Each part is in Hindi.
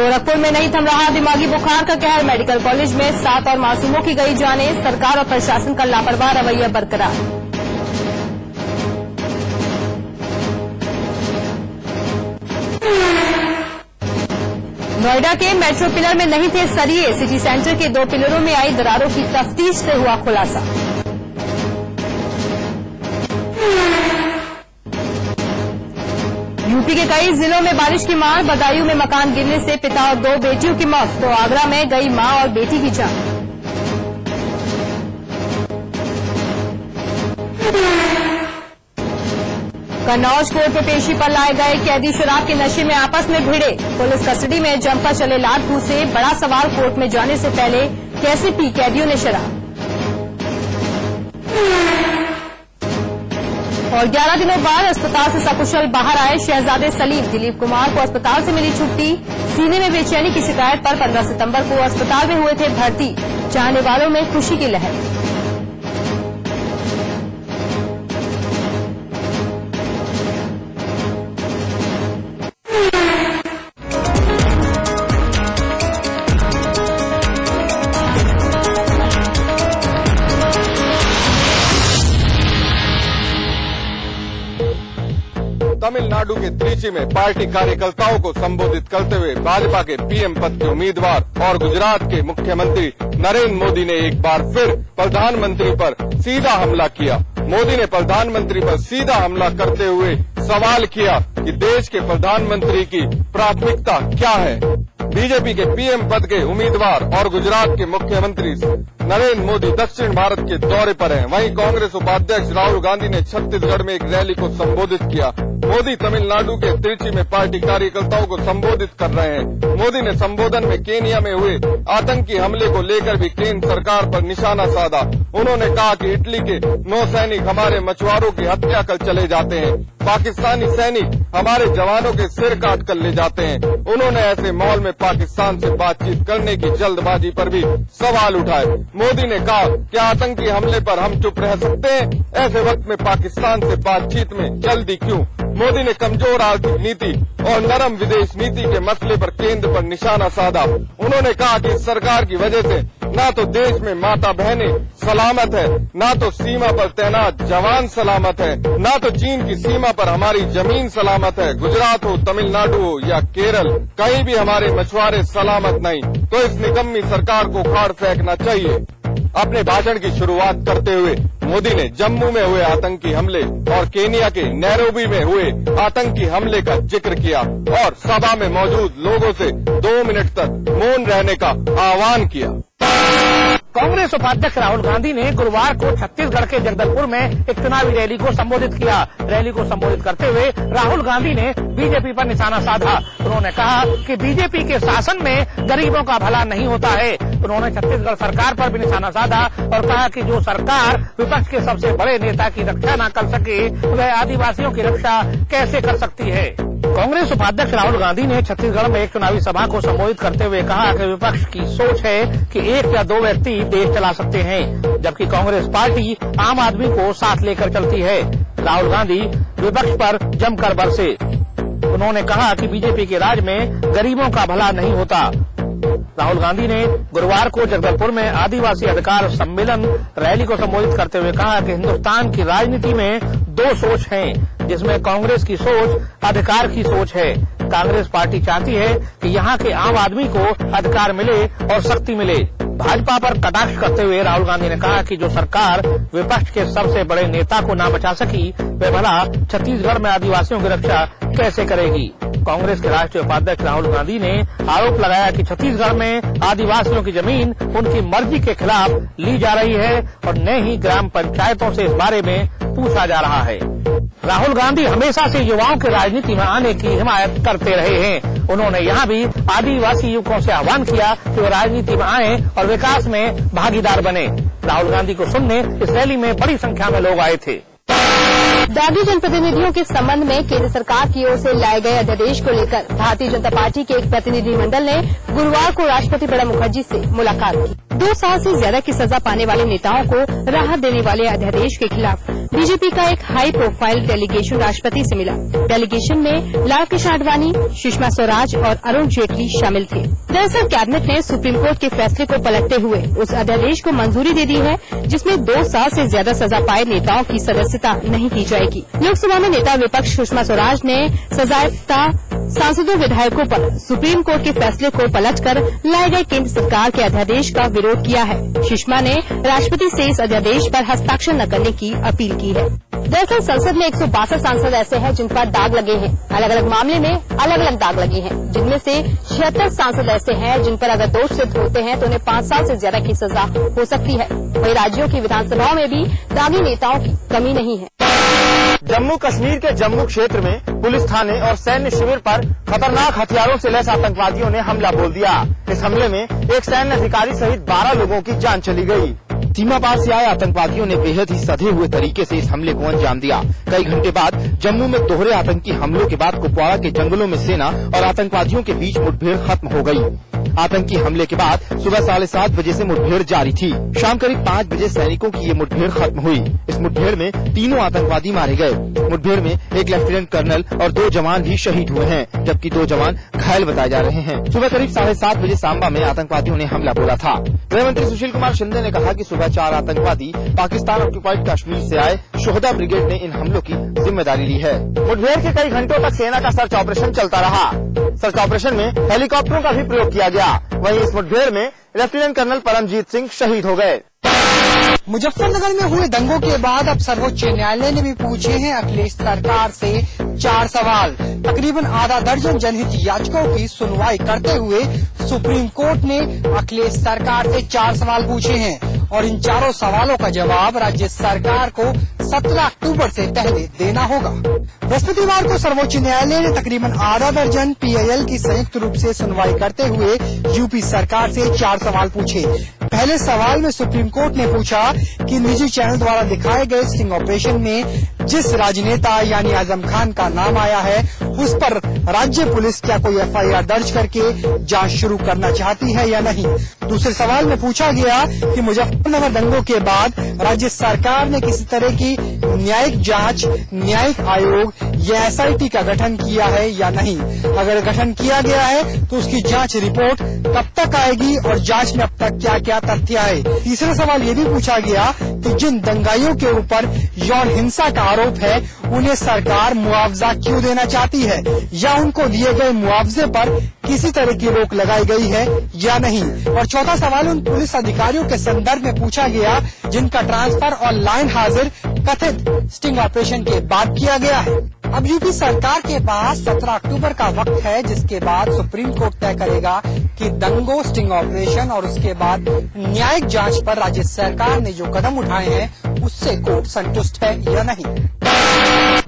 गोरखपुर में नहीं थम रहा दिमागी बुखार का कहर। मेडिकल कॉलेज में 7 और मासूमों की गई जानें। सरकार और प्रशासन का लापरवाह रवैया बरकरार। नोएडा के मेट्रो पिलर में नहीं थे सरिये। सिटी सेंटर के 2 पिलरों में आई दरारों की तफ्तीश से हुआ खुलासा। यूपी के कई जिलों में बारिश की मार। बदायूं में मकान गिरने से पिता और 2 बेटियों की मौत। तो आगरा में गई मां और बेटी की जान। कन्नौज कोर्ट में पेशी पर लाए गए कैदी शराब के नशे में आपस में भिड़े। पुलिस कस्टडी में जमकर चले लात घूंसे। बड़ा सवाल कोर्ट में जाने से पहले कैसे पी कैदियों ने शराब। और 11 दिनों बाद अस्पताल से सकुशल बाहर आए शहजादे सलीम। दिलीप कुमार को अस्पताल से मिली छुट्टी। सीने में बेचैनी की शिकायत पर 15 सितंबर को अस्पताल में हुए थे भर्ती। चाहने वालों में खुशी की लहर। तमिलनाडु के त्रिची में पार्टी कार्यकर्ताओं को संबोधित करते हुए भाजपा के पीएम पद के उम्मीदवार और गुजरात के मुख्यमंत्री नरेंद्र मोदी ने एक बार फिर प्रधानमंत्री पर सीधा हमला किया। मोदी ने प्रधानमंत्री पर सीधा हमला करते हुए सवाल किया कि देश के प्रधानमंत्री की प्राथमिकता क्या है। बीजेपी के पीएम पद के उम्मीदवार और गुजरात के मुख्यमंत्री नरेंद्र मोदी दक्षिण भारत के दौरे पर हैं। वहीं कांग्रेस उपाध्यक्ष राहुल गांधी ने छत्तीसगढ़ में एक रैली को संबोधित किया। मोदी तमिलनाडु के त्रिची में पार्टी कार्यकर्ताओं को संबोधित कर रहे हैं। मोदी ने संबोधन में केनिया में हुए आतंकी हमले को लेकर भी केंद्र सरकार पर निशाना साधा। उन्होंने कहा कि इटली के नौसैनिक हमारे मछुआरों की हत्या कर चले जाते हैं। पाकिस्तानी सैनिक हमारे जवानों के सिर काट कर ले जाते हैं। उन्होंने ऐसे माहौल में पाकिस्तान से बातचीत करने की जल्दबाजी पर भी सवाल उठाए। मोदी ने कहा कि आतंकी हमले पर हम चुप रह सकते हैं, ऐसे वक्त में पाकिस्तान से बातचीत में जल्दी क्यों। मोदी ने कमजोर आर्थिक नीति और नरम विदेश नीति के मसले पर केंद्र पर निशाना साधा। उन्होंने कहा कि इस सरकार की वजह से न तो देश में माता बहनें सलामत है, न तो सीमा पर तैनात जवान सलामत है, न तो चीन की सीमा पर हमारी जमीन सलामत है। गुजरात हो, तमिलनाडु हो या केरल, कहीं भी हमारे मछुआरे सलामत नहीं। तो इस निकम्मी सरकार को उखाड़ फेंकना चाहिए। अपने भाषण की शुरुआत करते हुए मोदी ने जम्मू में हुए आतंकी हमले और केनिया के नैरोबी में हुए आतंकी हमले का जिक्र किया और सभा में मौजूद लोगों से 2 मिनट तक मौन रहने का आह्वान किया। कांग्रेस उपाध्यक्ष राहुल गांधी ने गुरुवार को छत्तीसगढ़ के जगदलपुर में एक चुनावी रैली को संबोधित किया। रैली को संबोधित करते हुए राहुल गांधी ने बीजेपी पर निशाना साधा। उन्होंने कहा कि बीजेपी के शासन में गरीबों का भला नहीं होता है। उन्होंने छत्तीसगढ़ सरकार पर भी निशाना साधा और कहा कि जो सरकार विपक्ष के सबसे बड़े नेता की रक्षा न कर सके, वह आदिवासियों की रक्षा कैसे कर सकती है। कांग्रेस उपाध्यक्ष राहुल गांधी ने छत्तीसगढ़ में एक चुनावी सभा को संबोधित करते हुए कहा कि विपक्ष की सोच है कि 1 या 2 व्यक्ति देश चला सकते हैं, जबकि कांग्रेस पार्टी आम आदमी को साथ लेकर चलती है। राहुल गांधी विपक्ष पर जमकर बरसे। उन्होंने कहा कि बीजेपी के राज में गरीबों का भला नहीं होता। राहुल गांधी ने गुरुवार को जगदलपुर में आदिवासी अधिकार सम्मेलन रैली को संबोधित करते हुए कहा कि हिंदुस्तान की राजनीति में 2 सोच हैं, जिसमें कांग्रेस की सोच अधिकार की सोच है। कांग्रेस पार्टी चाहती है कि यहाँ के आम आदमी को अधिकार मिले और शक्ति मिले। भाजपा पर कटाक्ष करते हुए राहुल गांधी ने कहा कि जो सरकार विपक्ष के सबसे बड़े नेता को न बचा सकी, वे भला छत्तीसगढ़ में आदिवासियों की रक्षा कैसे करेगी। कांग्रेस के राष्ट्रीय उपाध्यक्ष राहुल गांधी ने आरोप लगाया कि छत्तीसगढ़ में आदिवासियों की जमीन उनकी मर्जी के खिलाफ ली जा रही है और न ही ग्राम पंचायतों से इस बारे में पूछा जा रहा है। राहुल गांधी हमेशा से युवाओं की राजनीति में आने की हिमायत करते रहे हैं। उन्होंने यहाँ भी आदिवासी युवकों से आह्वान किया कि वे राजनीति में आएं और विकास में भागीदार बने। राहुल गांधी को सुनने इस रैली में बड़ी संख्या में लोग आए थे। दागी जनप्रतिनिधियों के संबंध में केंद्र सरकार की ओर से लाए गए अध्यादेश को लेकर भारतीय जनता पार्टी के एक प्रतिनिधिमंडल ने गुरुवार को राष्ट्रपति प्रणब मुखर्जी से मुलाकात की। 2 साल से ज्यादा की सजा पाने वाले नेताओं को राहत देने वाले अध्यादेश के खिलाफ बीजेपी का एक हाई प्रोफाइल डेलीगेशन राष्ट्रपति से मिला। डेलीगेशन में लालकृष्ण आडवाणी, सुषमा स्वराज और अरुण जेटली शामिल थे। दरअसल कैबिनेट ने सुप्रीम कोर्ट के फैसले को पलटते हुए उस अध्यादेश को मंजूरी दे दी है जिसमें 2 साल से ज्यादा सजा पाए नेताओं की सदस्यता नहीं की जाएगी। लोकसभा में नेता विपक्ष सुषमा स्वराज ने सजायाफ्ता सांसदों विधायकों पर सुप्रीम कोर्ट के फैसले को पलटकर लाए गए केंद्र सरकार के अध्यादेश का विरोध किया है। सुषमा ने राष्ट्रपति से इस अध्यादेश पर हस्ताक्षर न करने की अपील की है। दरअसल संसद में 162 सांसद ऐसे हैं जिन पर दाग लगे हैं। अलग अलग मामले में अलग अलग दाग लगे हैं, जिनमें से 76 सांसद ऐसे हैं जिन पर अगर दोष सिद्ध होते हैं तो उन्हें 5 साल से ज्यादा की सजा हो सकती है। वहीं राज्यों की विधानसभाओं में भी दागी नेताओं की कमी नहीं है। जम्मू कश्मीर के जम्मू क्षेत्र में पुलिस थाने और सैन्य शिविर पर खतरनाक हथियारों से लैस आतंकवादियों ने हमला बोल दिया। इस हमले में एक सैन्य अधिकारी सहित 12 लोगों की जान चली गई। सीमा पार से आए आतंकवादियों ने बेहद ही सधे हुए तरीके से इस हमले को अंजाम दिया। कई घंटे बाद जम्मू में दोहरे आतंकी हमलों के बाद कुपवाड़ा के जंगलों में सेना और आतंकवादियों के बीच मुठभेड़ खत्म हो गई। आतंकी हमले के बाद सुबह 7:30 बजे से मुठभेड़ जारी थी। शाम करीब 5 बजे सैनिकों की ये मुठभेड़ खत्म हुई। इस मुठभेड़ में 3 आतंकवादी मारे गए। मुठभेड़ में एक लेफ्टिनेंट कर्नल और 2 जवान भी शहीद हुए हैं, जबकि 2 जवान घायल बताए जा रहे हैं। सुबह करीब 7:30 बजे सांबा में आतंकवादियों ने हमला बोला था। गृह मंत्री सुशील कुमार शिंदे ने कहा कि सुबह 4 आतंकवादी पाकिस्तान ऑक्यूपाइड कश्मीर से आए। शोहदा ब्रिगेड ने इन हमलों की जिम्मेदारी ली है। मुठभेड़ के कई घंटों तक सेना का सर्च ऑपरेशन चलता रहा। सर्च ऑपरेशन में हेलीकॉप्टरों का भी प्रयोग किया गया। वहीं इस मुठभेड़ में लेफ्टिनेंट कर्नल परमजीत सिंह शहीद हो गए। मुजफ्फरनगर में हुए दंगों के बाद अब सर्वोच्च न्यायालय ने भी पूछे हैं अखिलेश सरकार से 4 सवाल। तकरीबन आधा दर्जन जनहित याचिकाओं की सुनवाई करते हुए सुप्रीम कोर्ट ने अखिलेश सरकार से 4 सवाल पूछे हैं और इन चारों सवालों का जवाब राज्य सरकार को 17 अक्टूबर से पहले देना होगा। बृहस्पतिवार को सर्वोच्च न्यायालय ने तकरीबन आधा दर्जन PIL की संयुक्त रूप से सुनवाई करते हुए यूपी सरकार से 4 सवाल पूछे। पहले सवाल में सुप्रीम कोर्ट ने पूछा कि निजी चैनल द्वारा दिखाए गए स्टिंग ऑपरेशन में जिस राजनेता यानी आजम खान का नाम आया है उस पर राज्य पुलिस क्या कोई FIR दर्ज करके जांच शुरू करना चाहती है या नहीं। दूसरे सवाल में पूछा गया कि मुजफ्फरनगर दंगों के बाद राज्य सरकार ने किसी तरह की न्यायिक जांच, न्यायिक आयोग या SIT का गठन किया है या नहीं। अगर गठन किया गया है तो उसकी जांच रिपोर्ट कब तक आएगी और जांच में अब तक क्या क्या तथ्य आए। तीसरा सवाल ये भी पूछा गया कि जिन दंगाइयों के ऊपर यौन हिंसा का आरोप है उन्हें सरकार मुआवजा क्यों देना चाहती है या उनको दिए गए मुआवजे पर किसी तरह की रोक लगाई गई है या नहीं। और चौथा सवाल उन पुलिस अधिकारियों के संदर्भ में पूछा गया जिनका ट्रांसफर और लाइन हाजिर कथित स्टिंग ऑपरेशन के बाद किया गया है। अब यूपी सरकार के पास 17 अक्टूबर का वक्त है, जिसके बाद सुप्रीम कोर्ट तय करेगा कि दंगों, स्टिंग ऑपरेशन और उसके बाद न्यायिक जांच पर राज्य सरकार ने जो कदम उठाए हैं उससे कोर्ट संतुष्ट है या नहीं।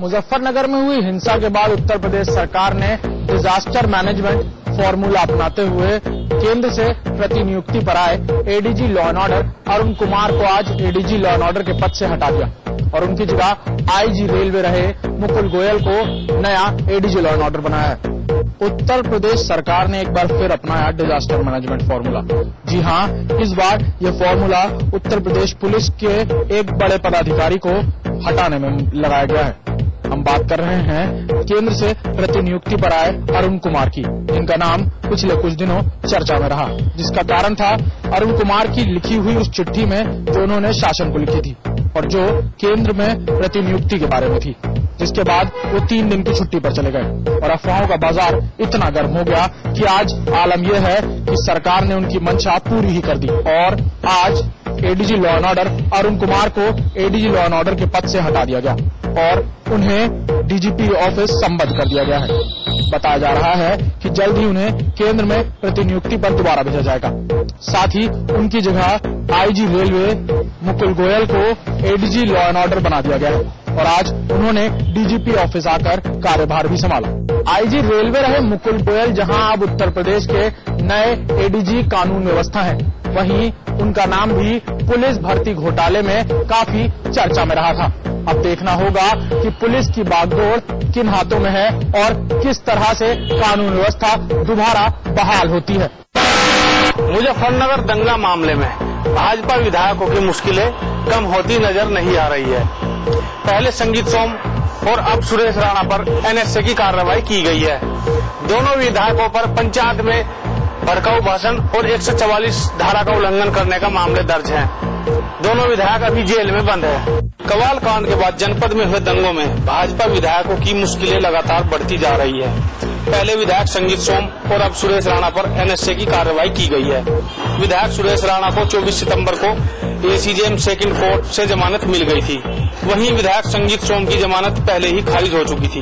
मुजफ्फरनगर में हुई हिंसा के बाद उत्तर प्रदेश सरकार ने डिजास्टर मैनेजमेंट फॉर्मूला अपनाते हुए केंद्र से प्रतिनियुक्ति पर आए ADG law and order Arun Kumar को आज ADG लॉ एंड ऑर्डर के पद से हटा दिया और उनकी जगह IG रेलवे रहे मुकुल गोयल को नया ADG लॉ एंड ऑर्डर बनाया है। उत्तर प्रदेश सरकार ने एक बार फिर अपनाया डिजास्टर मैनेजमेंट फॉर्मूला। जी हां, इस बार ये फॉर्मूला उत्तर प्रदेश पुलिस के एक बड़े पदाधिकारी को हटाने में लगाया गया है। हम बात कर रहे हैं केंद्र से प्रतिनियुक्ति पर आए अरुण कुमार की, जिनका नाम पिछले कुछ दिनों चर्चा में रहा, जिसका कारण था अरुण कुमार की लिखी हुई उस चिट्ठी में जो उन्होंने शासन को लिखी थी और जो केंद्र में प्रतिनियुक्ति के बारे में थी, जिसके बाद वो 3 दिन की छुट्टी पर चले गए और अफवाहों का बाजार इतना गर्म हो गया कि आज आलम यह है कि सरकार ने उनकी मंशा पूरी ही कर दी और आज ADG law and order Arun Kumar को ADG लॉ एंड ऑर्डर के पद से हटा दिया गया और उन्हें DGP ऑफिस संबद्ध कर दिया गया है। बताया जा रहा है कि जल्द ही उन्हें केंद्र में प्रतिनियुक्ति पर दोबारा भेजा जाएगा। साथ ही उनकी जगह IG रेलवे मुकुल गोयल को ADG लॉ एंड ऑर्डर बना दिया गया है और आज उन्होंने DGP ऑफिस आकर कार्यभार भी संभाला। IG रेलवे रहे मुकुल गोयल जहां अब उत्तर प्रदेश के नए ADG कानून व्यवस्था हैं, वहीं उनका नाम भी पुलिस भर्ती घोटाले में काफी चर्चा में रहा था। अब देखना होगा कि पुलिस की बागडोर किन हाथों में है और किस तरह से कानून व्यवस्था दोबारा बहाल होती है। मुजफ्फरनगर दंगा मामले में भाजपा विधायकों की मुश्किलें कम होती नजर नहीं आ रही है। पहले संगीत सोम और अब सुरेश राणा पर एनएसए की कार्रवाई की गई है। दोनों विधायकों पर पंचायत में भड़काऊ भाषण और 144 धारा का उल्लंघन करने का मामले दर्ज हैं। दोनों विधायक अभी जेल में बंद है। कवाल कांड के बाद जनपद में हुए दंगों में भाजपा विधायकों की मुश्किलें लगातार बढ़ती जा रही है। पहले विधायक संगीत सोम और अब सुरेश राणा पर एनएसए की कार्रवाई की गई है। विधायक सुरेश राणा को 24 सितंबर को एसीजेएम सेकंड कोर्ट से जमानत मिल गई थी। वहीं विधायक संगीत सोम की जमानत पहले ही खारिज हो चुकी थी।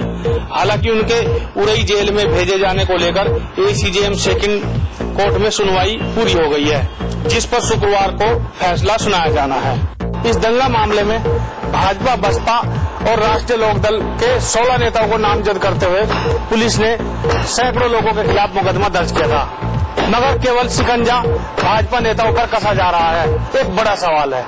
हालांकि उनके उड़ई जेल में भेजे जाने को लेकर एसीजेएम सेकंड कोर्ट में सुनवाई पूरी हो गई है, जिस पर शुक्रवार को फैसला सुनाया जाना है। इस दंगा मामले में भाजपा, बसपा और राष्ट्रीय लोकदल के 16 नेताओं को नामजद करते हुए पुलिस ने सैकड़ों लोगों के खिलाफ मुकदमा दर्ज किया था, मगर केवल शिकंजा भाजपा नेताओं पर कसा जा रहा है। एक बड़ा सवाल है।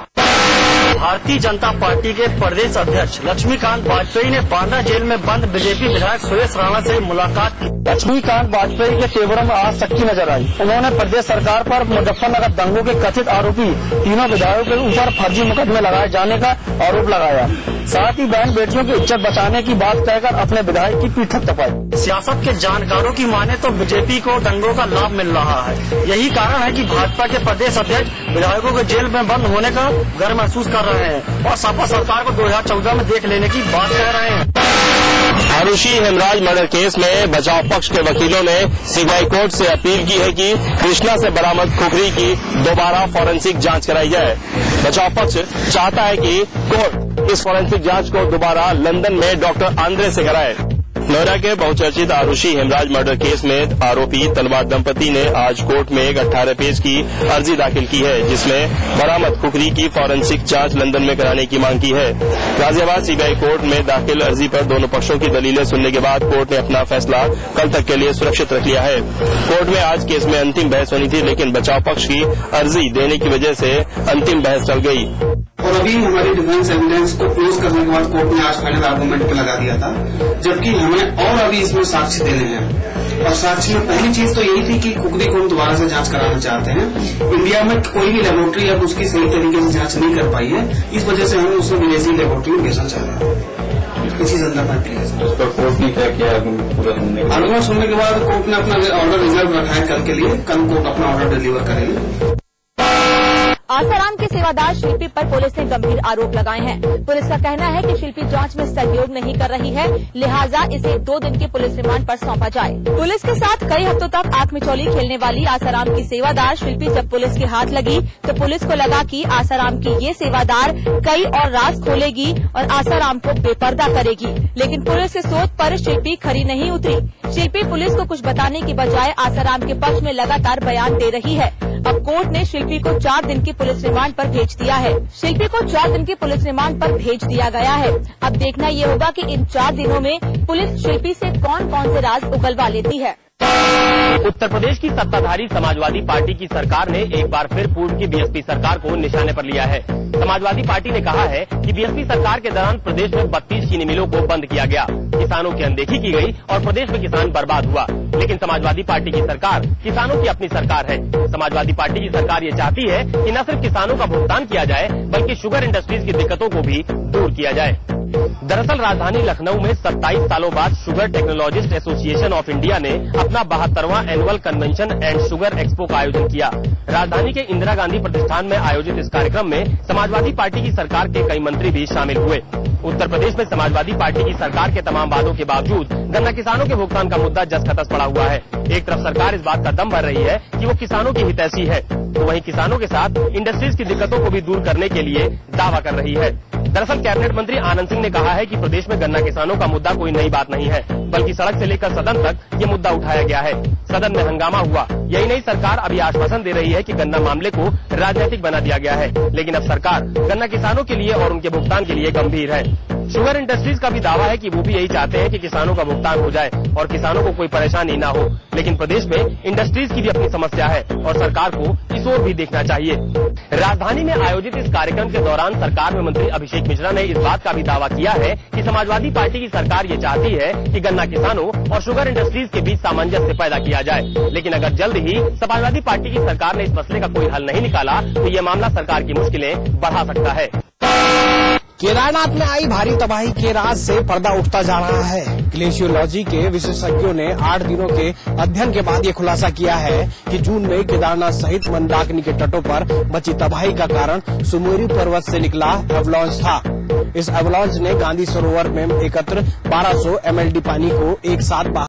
भारतीय जनता पार्टी के प्रदेश अध्यक्ष लक्ष्मीकांत वाजपेयी ने बांदा जेल में बंद बीजेपी विधायक सुरेश राणा से मुलाकात की। लक्ष्मीकांत वाजपेयी के तेवरों में आज सख्ती नजर आई। उन्होंने प्रदेश सरकार पर मुजफ्फरनगर दंगों के कथित आरोपी तीनों विधायकों के ऊपर फर्जी मुकदमे लगाए जाने का आरोप लगाया। साथ ही बहन बेटियों की इज्जत बचाने की बात कहकर अपने विधायक की पीठ तपाई। सियासत के जानकारों की माने तो बीजेपी को दंगों का लाभ मिल रहा है। यही कारण है कि भाजपा के प्रदेश अध्यक्ष विधायकों के जेल में बंद होने का गर्व महसूस कर रहे हैं और सपा सरकार को 2014 में देख लेने की बात कह रहे हैं। आरुषि हेमराज मर्डर केस में बचाव पक्ष के वकीलों ने सीबीआई कोर्ट से अपील की है कि कृष्णा से बरामद खुखरी की दोबारा फॉरेंसिक जांच कराई जाए। बचाव पक्ष चाहता है कि कोर्ट इस फॉरेंसिक जांच को दोबारा लंदन में डॉक्टर आंद्रे से कराए। नोएडा के बहुचर्चित आरुषि हेमराज मर्डर केस में आरोपी तलवार दंपति ने आज कोर्ट में एक 18 पेज की अर्जी दाखिल की है, जिसमें बरामद खुखरी की फॉरेंसिक जांच लंदन में कराने की मांग की है। गाजियाबाद सीबीआई कोर्ट में दाखिल अर्जी पर दोनों पक्षों की दलीलें सुनने के बाद कोर्ट ने अपना फैसला कल तक के लिए सुरक्षित रख लिया है। कोर्ट में आज केस में अंतिम बहस होनी थी, लेकिन बचाव पक्ष की अर्जी देने की वजह से अंतिम बहस टल गई। और अभी हमारी डिफेंस एविडेंस को क्लोज करने के बाद कोर्ट ने आज फाइनल आर्गूमेंट पे लगा दिया था, जबकि हमें और अभी इसमें साक्ष्य देने हैं। और साक्ष्य में पहली चीज तो यही थी कि खुखरी को हम दोबारा से जांच कराना चाहते हैं। इंडिया में कोई भी लेबोरेटरी अब उसकी सही तरीके से जांच नहीं कर पाई है, इस वजह से हम उसे विदेशी लेबोरेटरी में भेजना चाह रहे हैं। इसी संदर्भ में कोर्ट ने क्या किया? आर्गूमेंट सुनने के बाद कोर्ट ने अपना ऑर्डर रिजर्व रखा है कल के लिए। कल कोर्ट अपना ऑर्डर डिलीवर करेगी। आसाराम के सेवादार शिल्पी पर पुलिस ने गंभीर आरोप लगाए हैं। पुलिस का कहना है कि शिल्पी जांच में सहयोग नहीं कर रही है, लिहाजा इसे 2 दिन के पुलिस रिमांड पर सौंपा जाए। पुलिस के साथ कई हफ्तों तक आंख मिचौली खेलने वाली आसाराम की सेवादार शिल्पी जब पुलिस के हाथ लगी तो पुलिस को लगा कि आसाराम की ये सेवादार कई और राज खोलेगी और आसाराम को बेपर्दा करेगी, लेकिन पुलिस की सोच पर शिल्पी खरी नहीं उतरी। शिल्पी पुलिस को कुछ बताने की बजाय आसाराम के पक्ष में लगातार बयान दे रही है। अब कोर्ट ने शिल्पी को 4 दिन की पुलिस रिमांड पर भेज दिया है। शिल्पी को 4 दिन की पुलिस रिमांड पर भेज दिया गया है। अब देखना ये होगा कि इन 4 दिनों में पुलिस शिल्पी से कौन कौन से राज उगलवा लेती है। उत्तर प्रदेश की सत्ताधारी समाजवादी पार्टी की सरकार ने एक बार फिर पूर्व की बीएसपी सरकार को निशाने पर लिया है। समाजवादी पार्टी ने कहा है कि बीएसपी सरकार के दौरान प्रदेश में 32 चीनी मिलों को बंद किया गया, किसानों की अनदेखी की गई और प्रदेश में किसान बर्बाद हुआ। लेकिन समाजवादी पार्टी की सरकार किसानों की अपनी सरकार है। समाजवादी पार्टी की सरकार ये चाहती है कि न सिर्फ किसानों का भुगतान किया जाए, बल्कि शुगर इंडस्ट्रीज की दिक्कतों को भी दूर किया जाए। दरअसल राजधानी लखनऊ में 27 सालों बाद sugar technologists association of India ने अपना 72वां annual convention and sugar expo का आयोजन किया। राजधानी के इंदिरा गांधी प्रतिष्ठान में आयोजित इस कार्यक्रम में समाजवादी पार्टी की सरकार के कई मंत्री भी शामिल हुए। उत्तर प्रदेश में समाजवादी पार्टी की सरकार के तमाम वादों के बावजूद गन्ना किसानों के भुगतान का मुद्दा जस खतस पड़ा हुआ है। एक तरफ सरकार इस बात का दम भर रही है कि वो किसानों की हितैषी है, तो वहीं किसानों के साथ इंडस्ट्रीज की दिक्कतों को भी दूर करने के लिए दावा कर रही है। दरअसल कैबिनेट मंत्री आनंद सिंह ने कहा है कि प्रदेश में गन्ना किसानों का मुद्दा कोई नई बात नहीं है, बल्कि सड़क से लेकर सदन तक ये मुद्दा उठाया गया है। सदन में हंगामा हुआ। यही नहीं, सरकार अभी आश्वासन दे रही है कि गन्ना मामले को राजनीतिक बना दिया गया है, लेकिन अब सरकार गन्ना किसानों के लिए और उनके भुगतान के लिए गंभीर है। शुगर इंडस्ट्रीज का भी दावा है कि वो भी यही चाहते हैं कि किसानों का भुगतान हो जाए और किसानों को कोई परेशानी ना हो, लेकिन प्रदेश में इंडस्ट्रीज की भी अपनी समस्या है और सरकार को इस ओर भी देखना चाहिए। राजधानी में आयोजित इस कार्यक्रम के दौरान सरकार में मंत्री अभिषेक मिश्रा ने इस बात का भी दावा किया है कि समाजवादी पार्टी की सरकार ये चाहती है कि गन्ना किसानों और शुगर इंडस्ट्रीज के बीच सामंजस्य पैदा किया जाए, लेकिन अगर जल्द ही समाजवादी पार्टी की सरकार ने इस मसले का कोई हल नहीं निकाला तो ये मामला सरकार की मुश्किलें बढ़ा सकता है। केदारनाथ में आई भारी तबाही के राज से पर्दा उठता जा रहा है। ग्लेशियोलॉजी के विशेषज्ञों ने 8 दिनों के अध्ययन के बाद ये खुलासा किया है कि जून में केदारनाथ सहित मंदाकिनी के तटों पर मची तबाही का कारण सुमेरु पर्वत से निकला एवलांच था। इस एवलांच ने गांधी सरोवर में एकत्र 1200 MLD पानी को एक साथ